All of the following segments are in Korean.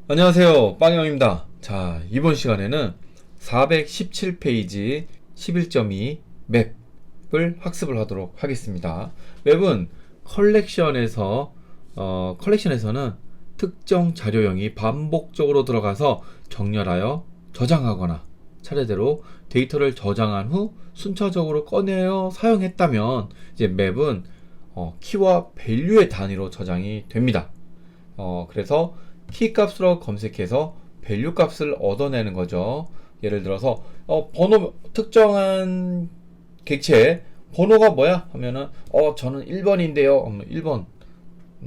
안녕하세요, 빵형입니다. 자, 이번 시간에는 417페이지 11.2 맵을 학습을 하도록 하겠습니다. 맵은 컬렉션에서는 특정 자료형이 반복적으로 들어가서 정렬하여 저장하거나 차례대로 데이터를 저장한 후 순차적으로 꺼내어 사용했다면 이제 맵은 키와 밸류의 단위로 저장이 됩니다. 그래서 키 값으로 검색해서 밸류 값을 얻어내는 거죠. 예를 들어서 번호 특정한 객체 번호가 뭐야 하면은 저는 1번인데요. 1번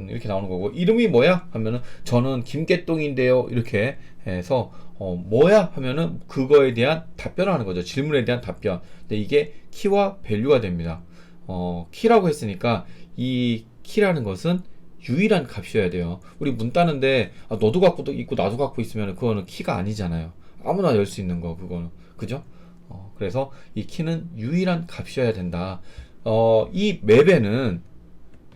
이렇게 나오는 거고, 이름이 뭐야 하면은 저는 김깨똥인데요. 이렇게 해서 뭐야 하면은 그거에 대한 답변을 하는 거죠. 질문에 대한 답변. 근데 이게 키와 밸류가 됩니다. 키라고 했으니까 이 키라는 것은 유일한 값이어야 돼요. 우리 문 따는데 너도 갖고 있고 나도 갖고 있으면 그거는 키가 아니잖아요. 아무나 열 수 있는 거 그거는, 그죠? 그래서 이 키는 유일한 값이어야 된다. 이 맵에는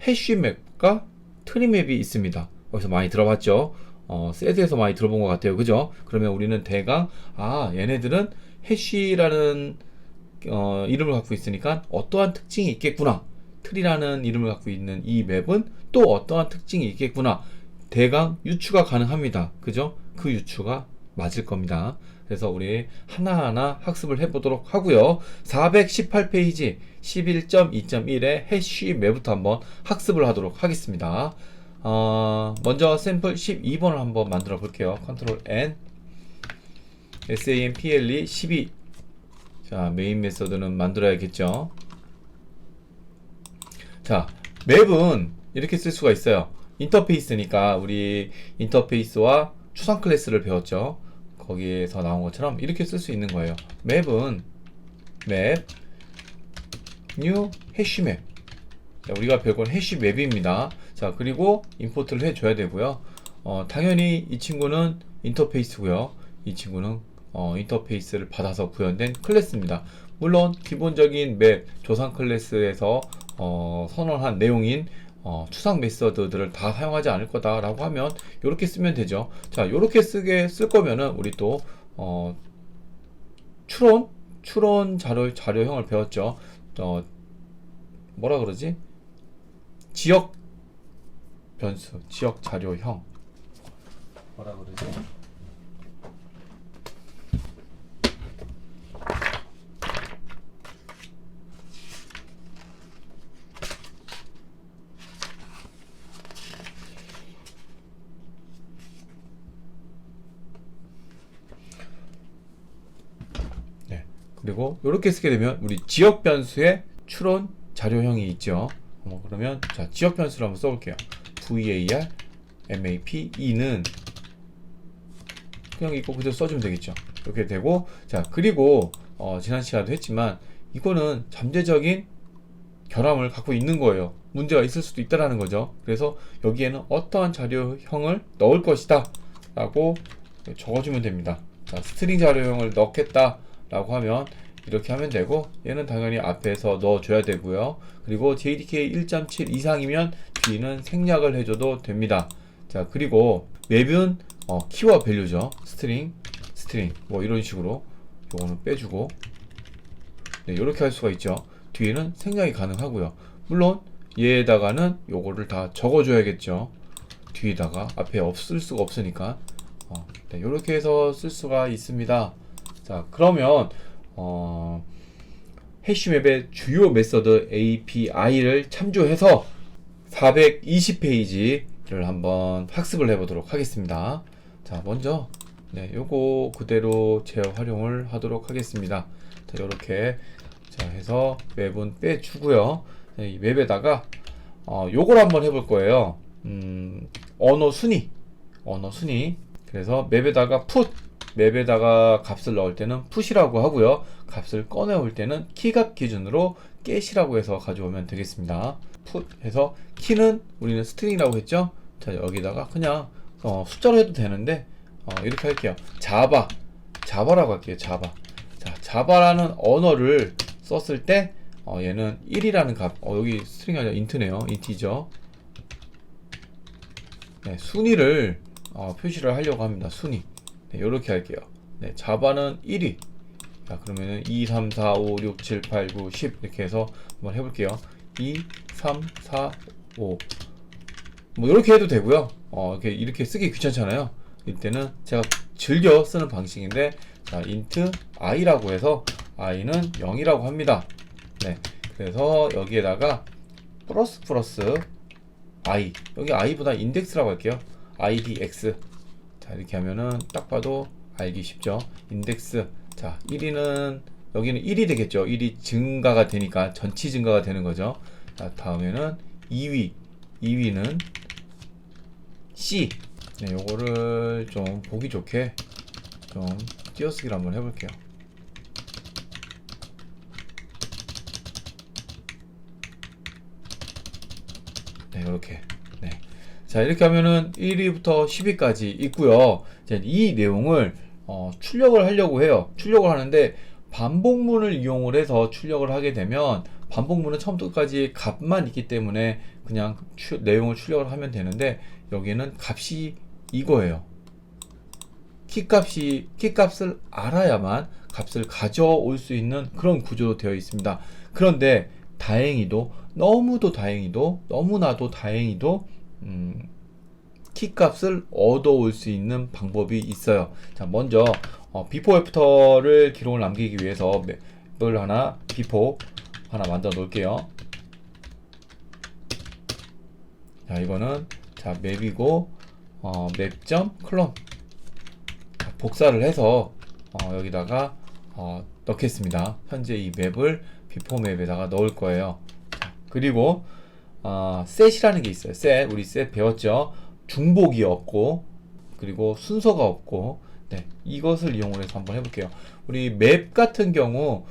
해쉬 맵과 트리 맵이 있습니다. 거기서 많이 들어봤죠? 세드에서 많이 들어본 것 같아요. 그죠? 그러면 우리는 대강 얘네들은 해쉬라는 이름을 갖고 있으니까 어떠한 특징이 있겠구나. 트리라는 이름을 갖고 있는 이 맵은 또 어떠한 특징이 있겠구나. 대강 유추가 가능합니다. 그죠? 그 유추가 맞을 겁니다. 그래서 우리 하나하나 학습을 해보도록 하고요. 418페이지 11.2.1의 해쉬 맵부터 한번 학습을 하도록 하겠습니다. 먼저 샘플 12번을 한번 만들어 볼게요. 컨트롤 N SAMPLE 12. 자, 메인 메서드는 만들어야겠죠. 자, 맵은 이렇게 쓸 수가 있어요. 인터페이스니까 우리 인터페이스와 추상 클래스를 배웠죠. 거기에서 나온 것처럼 이렇게 쓸 수 있는 거예요. 맵은 맵 new 해시 맵. 자, 우리가 배울 건 해시 맵입니다. 자, 그리고 임포트를 해줘야 되고요. 당연히 이 친구는 인터페이스고요. 이 친구는 인터페이스를 받아서 구현된 클래스입니다. 물론 기본적인 맵 조상 클래스에서 선언한 내용인 추상 메서드들을 다 사용하지 않을 거다라고 하면 이렇게 쓰면 되죠. 자, 이렇게 쓸 거면은 우리 또 추론 자료형을 배웠죠. 뭐라 그러지? 지역 변수, 지역 자료형. 뭐라 그러지? 네. 그리고 이렇게 쓰게 되면 우리 지역 변수의 추론 자료형이 있죠. 그러면 자, 지역 변수를 한번 써볼게요. var map2는 그냥 이거 그대로 써주면 되겠죠. 이렇게 되고, 자, 그리고 지난 시간에도 했지만 이거는 잠재적인 결함을 갖고 있는 거예요. 문제가 있을 수도 있다라는 거죠. 그래서 여기에는 어떠한 자료형을 넣을 것이다 라고 적어주면 됩니다. 자, 스트링 자료형을 넣겠다 라고 하면 이렇게 하면 되고, 얘는 당연히 앞에서 넣어줘야 되고요. 그리고 JDK 1.7 이상이면 뒤는 생략을 해줘도 됩니다. 자, 그리고 맵은 키와 밸류죠. 스트링 뭐 이런 식으로 요거는 빼주고, 네, 이렇게 할 수가 있죠. 뒤에는 생략이 가능하고요. 물론 얘에다가는 요거를 다 적어줘야겠죠. 뒤에다가 앞에 쓸 수가 없으니까 네, 이렇게 해서 쓸 수가 있습니다. 자, 그러면 해시맵의 주요 메서드 API를 참조해서 420페이지를 한번 학습을 해보도록 하겠습니다. 자, 먼저 요거 그대로 재활용을 하도록 하겠습니다. 자, 요렇게 해서 맵은 빼주고요. 이 맵에다가 요걸 한번 해볼 거예요. 언어 순위. 그래서 맵에다가 맵에다가 값을 넣을 때는 put이라고 하고요. 값을 꺼내올 때는 키값 기준으로 get이라고 해서 가져오면 되겠습니다. put 해서 키는 우리는 스트링이라고 했죠. 자, 여기다가 그냥 숫자로 해도 되는데 이렇게 할게요. 자바라고 할게요. 자, 자바라는 언어를 썼을 때 얘는 1이라는 값, 여기 스트링이 아니라 인트네요. 인티죠. 네, 순위를 표시를 하려고 합니다. 순위. 네, 이렇게 할게요. 네, 자바는 1위. 자, 그러면은 2, 3, 4, 5, 6, 7, 8, 9, 10 이렇게 해서 한번 해볼게요. 2, 3, 4, 5. 뭐 이렇게 해도 되고요. 이렇게 쓰기 귀찮잖아요. 이때는 제가 즐겨 쓰는 방식인데, 자, int i라고 해서 i는 0이라고 합니다. 네, 그래서 여기에다가 플러스 i, 여기 i보다 인덱스라고 할게요. idx. 자, 이렇게 하면은 딱 봐도 알기 쉽죠. 인덱스. 자, 1위는 여기는 1이 되겠죠. 1이 증가가 되니까 전치 증가가 되는 거죠. 자, 다음에는 2위는 C. 네, 요거를 좀 보기 좋게 좀 띄어쓰기를 한번 해볼게요. 네, 이렇게. 네. 자, 이렇게 하면은 1위부터 10위까지 있고요. 이제 이 내용을 출력을 하려고 해요. 출력을 하는데 반복문을 이용을 해서 출력을 하게 되면, 반복문은 처음부터 끝까지 값만 있기 때문에 그냥 내용을 출력을 하면 되는데, 여기는 값이 이거예요. 키값을 알아야만 값을 가져올 수 있는 그런 구조로 되어 있습니다. 그런데 다행히도, 너무나도 다행히도 키값을 얻어올 수 있는 방법이 있어요. 자, 먼저 비포 애프터를 기록을 남기기 위해서 맵을 하나, 비포 하나 만들어 놓을게요. 자, 이거는 자 맵이고 맵.클론 복사를 해서 여기다가 넣겠습니다. 현재 이 맵을 비포 맵에다가 넣을 거예요. 자, 그리고 셋이라는 게 있어요. 우리 셋 배웠죠? 중복이 없고, 그리고 순서가 없고. 네, 이것을 이용을 해서 한번 해볼게요. 우리 맵 같은 경우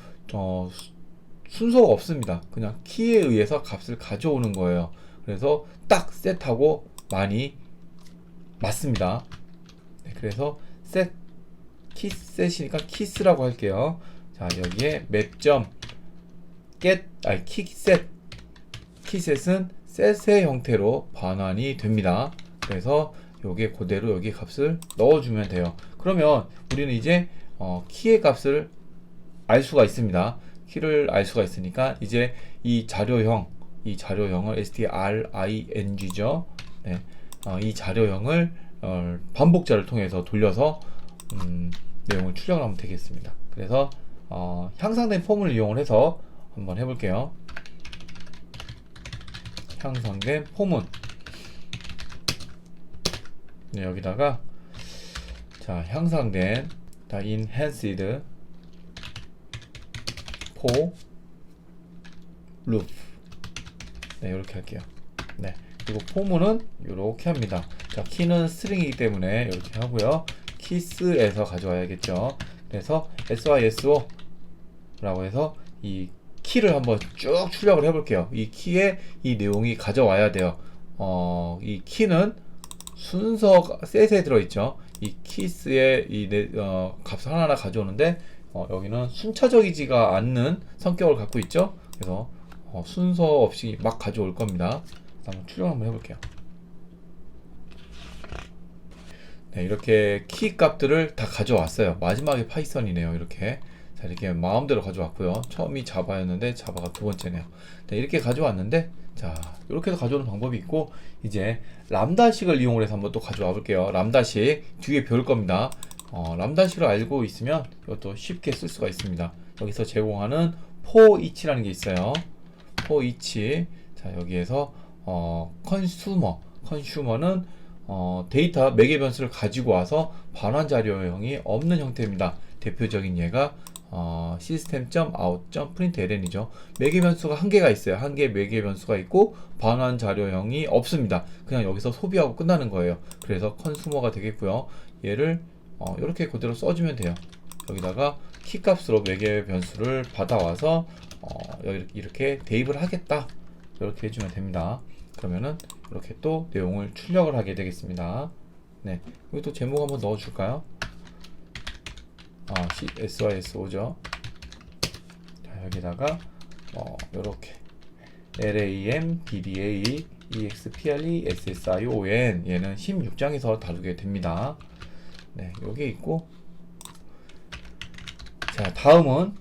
순서가 없습니다. 그냥 키에 의해서 값을 가져오는 거예요. 그래서 딱 셋하고 많이 맞습니다. 네, 그래서 키셋이니까 키스라고 할게요. 자, 여기에 키셋은 셋의 형태로 반환이 됩니다. 그래서 요게 그대로 여기 값을 넣어주면 돼요. 그러면 우리는 이제 키의 값을 알 수가 있습니다. 키를 알 수가 있으니까 이제 이 자료형을 string죠. 네, 이 자료형을 반복자를 통해서 돌려서 내용을 출력을 하면 되겠습니다. 그래서 향상된 폼을 이용을 해서 한번 해볼게요. 향상된 폼은, 네, 여기다가 자, 향상된 enhanced for loop. 네, 이렇게 할게요. 네, 그리고 폼은 이렇게 합니다. 자, 키는 스트링이기 때문에 이렇게 하고요. 키스에서 가져와야겠죠. 그래서 syso 라고 해서 이 키를 한번 쭉 출력을 해볼게요. 이 키에 이 내용이 가져와야 돼요. 이 키는 순서가 셋에 들어있죠. 이 키스의 값을 하나하나 가져오는데, 여기는 순차적이지가 않는 성격을 갖고 있죠. 그래서 순서 없이 막 가져올 겁니다. 한번 출력 한번 해볼게요. 네, 이렇게 키 값들을 다 가져왔어요. 마지막에 파이썬이네요. 이렇게. 자, 이렇게 마음대로 가져왔고요. 처음이 자바였는데 자바가 두 번째네요. 네, 이렇게 가져왔는데, 자, 이렇게 해서 가져오는 방법이 있고, 이제 람다식을 이용을 해서 한번 또 가져와 볼게요. 람다식 뒤에 배울 겁니다. 람다식을 알고 있으면 이것도 쉽게 쓸 수가 있습니다. 여기서 제공하는 for each라는 게 있어요. for each. 자, 여기에서 컨슈머는 데이터 매개 변수를 가지고 와서 반환 자료형이 없는 형태입니다. 대표적인 예가 system.out.println이죠. 매개 변수가 한 개가 있어요. 한 개 매개 변수가 있고 반환 자료형이 없습니다. 그냥 여기서 소비하고 끝나는 거예요. 그래서 컨슈머가 되겠고요. 얘를 이렇게 그대로 써주면 돼요. 여기다가 키값으로 매개 변수를 받아와서 이렇게 대입을 하겠다. 이렇게 해주면 됩니다. 그러면은 이렇게 또 내용을 출력을 하게 되겠습니다. 네, 여기 또 제목 한번 넣어줄까요? syso죠. 자, 여기다가 이렇게 lamdda EXPRESSION 얘는 16장에서 다루게 됩니다. 네, 여기 있고, 자, 다음은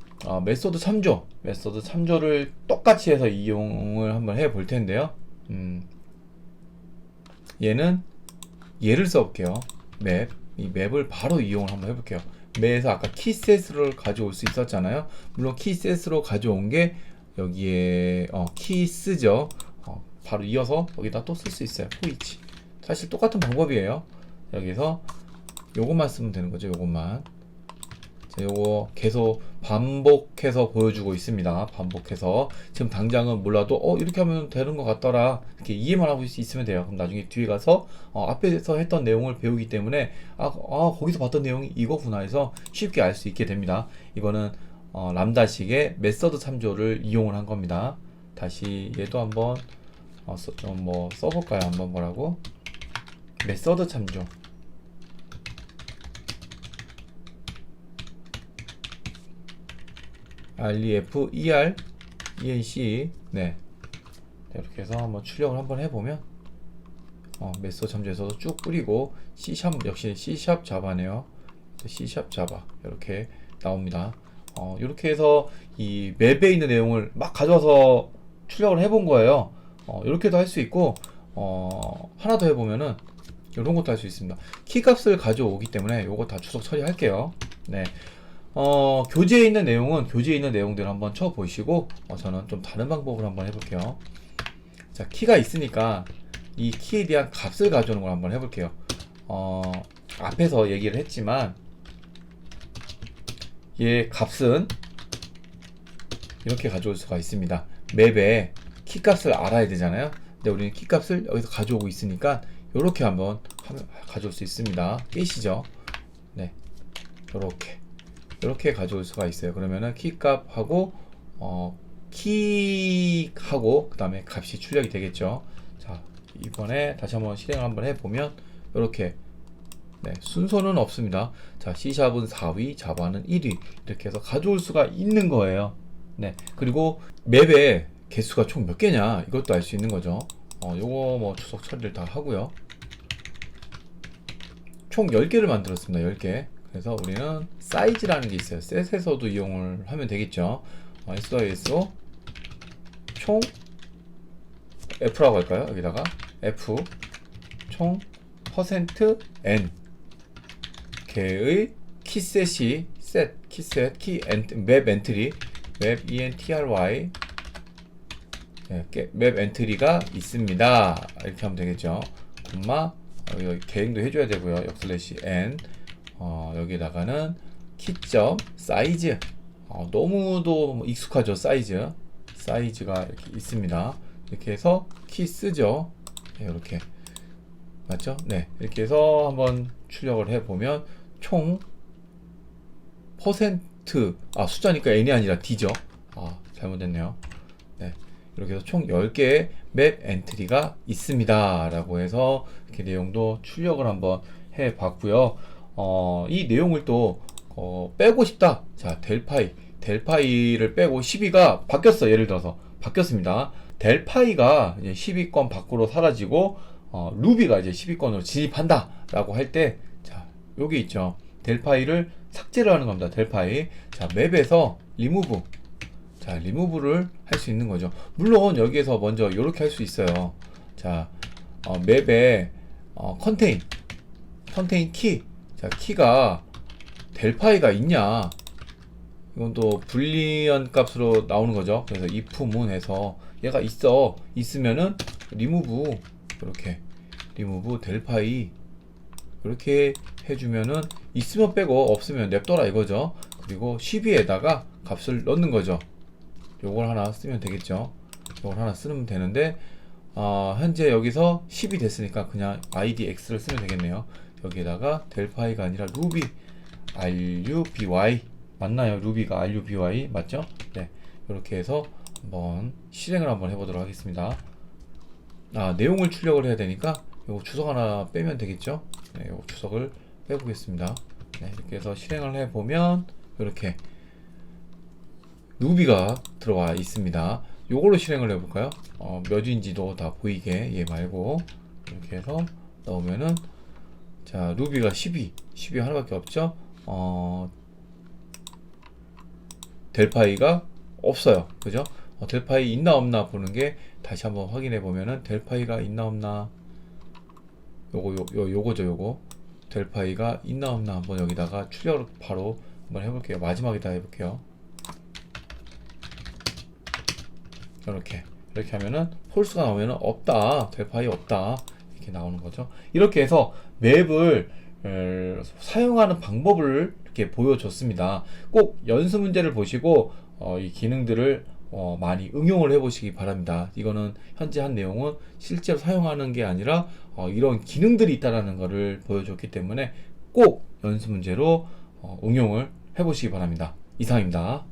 메소드 참조. 메소드 참조를 똑같이 해서 이용을 한번 해볼 텐데요. 얘는 얘를 써볼게요. 맵. 이 맵을 바로 이용을 한번 해볼게요. 맵에서 아까 키셋을 가져올 수 있었잖아요. 물론 키셋으로 가져온 게 여기에 키스죠. 바로 이어서 여기다 또 쓸 수 있어요. 포이치. 사실 똑같은 방법이에요. 여기서 요것만 쓰면 되는 거죠. 요것만. 자, 요거 계속 반복해서 보여주고 있습니다. 반복해서 지금 당장은 몰라도 이렇게 하면 되는 것 같더라, 이렇게 이해만 하고 있으면 돼요. 그럼 나중에 뒤에 가서 앞에서 했던 내용을 배우기 때문에 거기서 봤던 내용이 이거구나 해서 쉽게 알 수 있게 됩니다. 이거는 람다식의 메서드 참조를 이용을 한 겁니다. 다시 얘도 한번 써볼까요? 한번 뭐라고? 메서드 참조. REF, ER, ENC. 네. 이렇게 해서 한번 출력을 한번 해보면, 메소 참조에서도 쭉 뿌리고, C# 역시 C# 자바네요. C# 자바. 이렇게 나옵니다. 이렇게 해서 이 맵에 있는 내용을 막 가져와서 출력을 해본 거예요. 이렇게도 할 수 있고, 하나 더 해보면은, 이런 것도 할 수 있습니다. 키값을 가져오기 때문에 요거 다 주석 처리할게요. 네. 교재에 있는 내용은 교재에 있는 내용들을 한번 쳐보시고, 저는 좀 다른 방법을 한번 해볼게요. 자, 키가 있으니까 이 키에 대한 값을 가져오는 걸 한번 해볼게요. 앞에서 얘기를 했지만 얘 값은 이렇게 가져올 수가 있습니다. 맵에 키 값을 알아야 되잖아요. 근데 우리는 키 값을 여기서 가져오고 있으니까 이렇게 한번 가져올 수 있습니다. 깨시죠? 네, 이렇게 가져올 수가 있어요. 그러면은 키 값하고 키하고 그 다음에 값이 출력이 되겠죠. 자, 이번에 다시 한번 실행을 한번 해보면 이렇게, 네, 순서는 없습니다. 자, C샵은 4위, 자바는 1위 이렇게 해서 가져올 수가 있는 거예요. 네, 그리고 맵에 개수가 총 몇 개냐 이것도 알 수 있는 거죠. 요거 뭐 주석 처리를 다 하고요. 총 10개를 만들었습니다. 10개. 그래서 우리는 사이즈라는 게 있어요. 셋에서도 이용을 하면 되겠죠. SISO 총 F라고 할까요? 여기다가 F 총 %N 개의 키셋이 키셋 맵 엔트리 맵 ENTRY, 네, 맵 엔트리가 있습니다. 이렇게 하면 되겠죠. 콤마 여기 개행도 해줘야 되고요. 역슬래시 N 여기다가는 키점 사이즈, 너무도 익숙하죠. 사이즈가 이렇게 있습니다. 이렇게 해서 키 쓰죠. 네, 이렇게 맞죠? 네, 이렇게 해서 한번 출력을 해보면 총 숫자니까 n이 아니라 d죠. 잘못됐네요. 네, 이렇게 해서 총 10개의 맵 엔트리가 있습니다 라고 해서 이렇게 내용도 출력을 한번 해 봤고요. 이 내용을 또 빼고 싶다. 자, 델파이를 빼고 12가 바뀌었어. 예를 들어서 바뀌었습니다. 델파이가 이제 12권 밖으로 사라지고 루비가 이제 12권으로 진입한다 라고 할 때, 자, 여기 있죠. 델파이를 삭제를 하는 겁니다. 델파이. 자, 맵에서 리무브. 자, 리무브를 할 수 있는 거죠. 물론 여기에서 먼저 이렇게 할 수 있어요. 자, 맵에 컨테인 키. 자, 키가 델파이가 있냐, 이건 또 불리언 값으로 나오는 거죠. 그래서 if 문 해서 얘가 있으면은 리무브, 이렇게 리무브 델파이 이렇게 해주면은 있으면 빼고 없으면 냅둬라 이거죠. 그리고 12에다가 값을 넣는 거죠. 요걸 하나 쓰면 되겠죠. 요걸 하나 쓰면 되는데 현재 여기서 10이 됐으니까 그냥 idx를 쓰면 되겠네요. 여기에다가 델파이가 아니라 루비 ruby 맞나요? 루비가 ruby 맞죠? 네, 이렇게 해서 한번 실행을 한번 해보도록 하겠습니다. 내용을 출력을 해야 되니까 요거 주석 하나 빼면 되겠죠? 네, 요거 주석을 빼보겠습니다. 네, 이렇게 해서 실행을 해보면 이렇게 루비가 들어와 있습니다. 요걸로 실행을 해볼까요? 몇인지도 다 보이게 얘 말고 이렇게 해서 넣으면은 자 루비가 12 하나밖에 없죠. 델파이가 없어요. 그죠? 델파이 있나 없나 보는 게 다시 한번 확인해 보면은 델파이가 있나 없나 요거죠. 요거 델파이가 있나 없나 한번 여기다가 출력 바로 한번 해볼게요. 마지막에다 해볼게요. 이렇게 하면은 폴스가 나오면은 없다, 델파이 없다 이렇게 나오는 거죠. 이렇게 해서 맵을 사용하는 방법을 이렇게 보여줬습니다. 꼭 연수 문제를 보시고 이 기능들을 많이 응용을 해 보시기 바랍니다. 이거는 현재 한 내용은 실제로 사용하는 게 아니라 이런 기능들이 있다라는 것을 보여줬기 때문에 꼭 연수 문제로 응용을 해 보시기 바랍니다. 이상입니다.